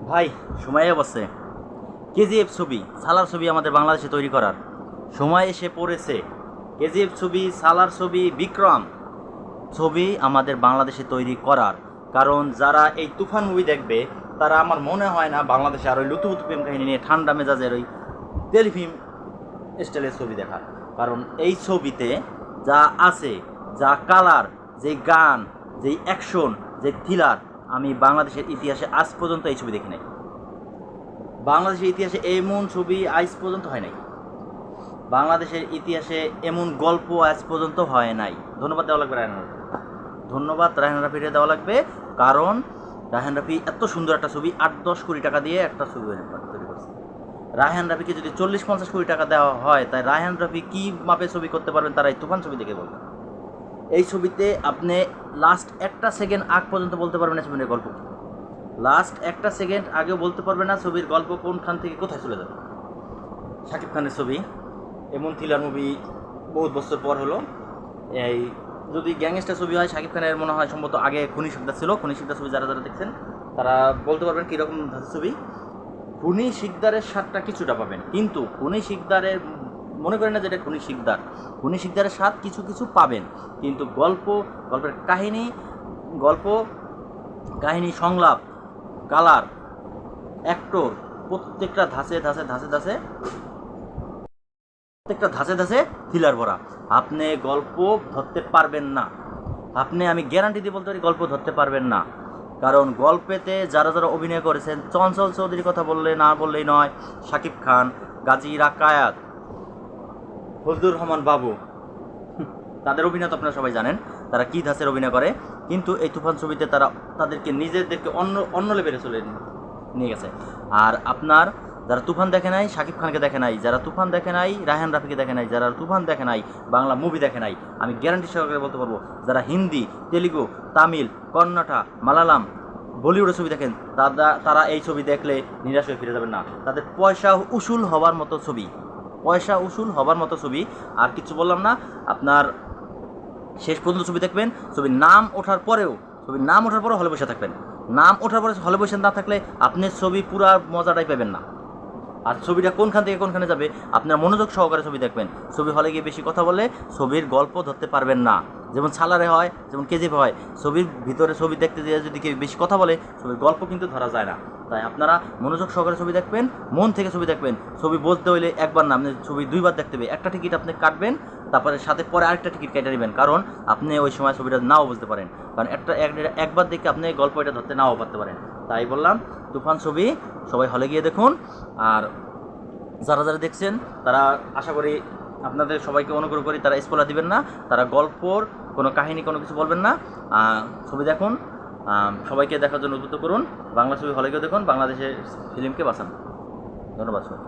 ভাই সময় বসছে। কেজিএফ ছবি, সালার ছবি আমাদের বাংলাদেশে তৈরি করার সময় এসে পড়েছে। কেজিএফ ছবি, সালার ছবি, বিক্রম ছবি আমাদের বাংলাদেশে তৈরি করার কারণ যারা এই তুফান মুভি দেখবে তারা আমার মনে হয় না বাংলাদেশে আর ওই লুতুপুতু প্রেম কাহিনী নিয়ে ঠান্ডা মেজাজের ওই টেলিফিল্ম স্টাইলের ছবি দেখার। কারণ এই ছবিতে যা আছে, যা কালার, যেই গান, যেই অ্যাকশন, যে থ্রিলার, আমি বাংলাদেশের ইতিহাসে আজ পর্যন্ত এই ছবি দেখি নাই। বাংলাদেশের ইতিহাসে এমন ছবি আজ পর্যন্ত হয় নাই। বাংলাদেশের ইতিহাসে এমন গল্প আজ পর্যন্ত হয় নাই। ধন্যবাদ দেওয়া লাগবে রায়হান রাফি, ধন্যবাদ রায়হান রাফিকে দেওয়া লাগবে। কারণ রায়হান রাফি এত সুন্দর একটা ছবি 8-10 কোটি টাকা দিয়ে একটা ছবি তৈরি করছে। রায়হান রাফিকে যদি 40-50 কোটি টাকা দেওয়া হয়, তাই রায়হান রাফি কী মাপে ছবি করতে পারবেন তারা এই তুফান ছবি দেখে বলবেন। এই ছবিতে আপনি লাস্ট একটা সেকেন্ড আগ পর্যন্ত বলতে পারবেন না ছবির গল্প কী। লাস্ট একটা সেকেন্ড আগেও বলতে পারবে না ছবির গল্প কোনখান থেকে কোথায় চলে যাবে। শাকিব খানের ছবি, এমন থ্রিলার মুভি বহুত বছর পর হলো। এই যদি গ্যাংস্টার ছবি হয়, শাকিব খানের মনে হয় সম্ভবত আগে খুনি শিকদার ছিল। খুনি শিকদার ছবি যারা যারা দেখছেন তারা বলতে পারবেন কীরকম ছবি। খুনি শিকদারের স্বাদটা কিছুটা পাবেন, কিন্তু খুনি শিকদারের মনে করেন না যেটা খুনি শিকদার। খুনি শিকদারের স্বাদ কিছু কিছু পাবেন, কিন্তু গল্পের কাহিনী, সংলাপ, কালার, অ্যাক্টর, প্রত্যেকটা ধাঁচে ধাঁচে থ্রিলার ভরা। আপনি গল্প ধরতে পারবেন না। আমি গ্যারান্টি দিয়ে বলতে পারি গল্প ধরতে পারবেন না। কারণ গল্পেতে যারা যারা অভিনয় করেছেন, চঞ্চল চৌধুরীর কথা বললেই নয়, শাকিব খান, গাজী রাকায়াত, ফজলুর রহমান বাবু, তাদের অভিনয় তো আপনারা সবাই জানেন তারা কী ধাঁচের অভিনয় করে। কিন্তু এই তুফান ছবিতে তারা তাদেরকে নিজেদেরকে অন্য লেভেলে চলে নিয়ে গেছে। আর আপনার যারা তুফান দেখে নাই, শাকিব খানকে দেখে নাই, যারা তুফান দেখে নাই, রায়হান রাফিকে দেখে নাই, যারা তুফান দেখে নাই, বাংলা মুভি দেখে নাই, আমি গ্যারান্টি সহকারে বলতে পারবো যারা হিন্দি, তেলুগু, তামিল, কন্নড়া, মালায়ালাম, বলিউডের ছবি দেখেন তারা এই ছবি দেখলে নিরাশ হয়ে ফিরে যাবেন না। তাদের পয়সা উসুল হবার মতো ছবি। আর কিছু বললাম না। আপনার শেষ পর্যন্ত ছবি দেখবেন, ছবির নাম ওঠার পরেও হলে বসে থাকবেন। নাম ওঠার পরে হলে বসে না থাকলে আপনি ছবি পুরা মজাটাই পাবেন না। আর ছবিটা কোনখান থেকে কোনখানে যাবে আপনার মনোযোগ সহকারে ছবি দেখবেন। ছবি হলে গিয়ে বেশি কথা বলে ছবির গল্প ধরতে পারবেন না। যেমন সালারে হয়, যেমন কেজিএফ হয়, ছবির ভিতরে ছবি দেখতে যেয়ে যদি কেউ বেশি কথা বলে ছবির গল্প কিন্তু ধরা যায় না। তাই আপনারা মনোযোগ সহকারে ছবি দেখবেন, মন থেকে ছবি দেখবেন। ছবি বুঝতে হইলে একবার না, আপনি ছবি দুইবার দেখতে হবে। একটা টিকিট আপনি কাটবেন, তারপরে সাথে পরে আরেকটা টিকিট কেটে নেবেন, কারণ আপনি ওই সময় ছবিটা নাও বুঝতে পারেন। কারণ একবার দেখে আপনি গল্প এটা ধরতে নাও পারতে পারেন। তাই বললাম তুফান ছবি সবাই হলে গিয়ে দেখুন। আর যারা যারা দেখছেন তারা আশা করি আপনাদের সবাইকে অনুগ্রহ করি তারা স্পয়লার দিবেন না, তারা গল্পর কোনো কাহিনী কোনো কিছু বলবেন না। ছবি দেখুন, সবাইকে দেখার জন্য উদ্বুদ্ধ করুন। বাংলা ছবি হলে গিয়ে দেখুন, বাংলাদেশের ফিল্মকে বাঁচান। ধন্যবাদ সবাই।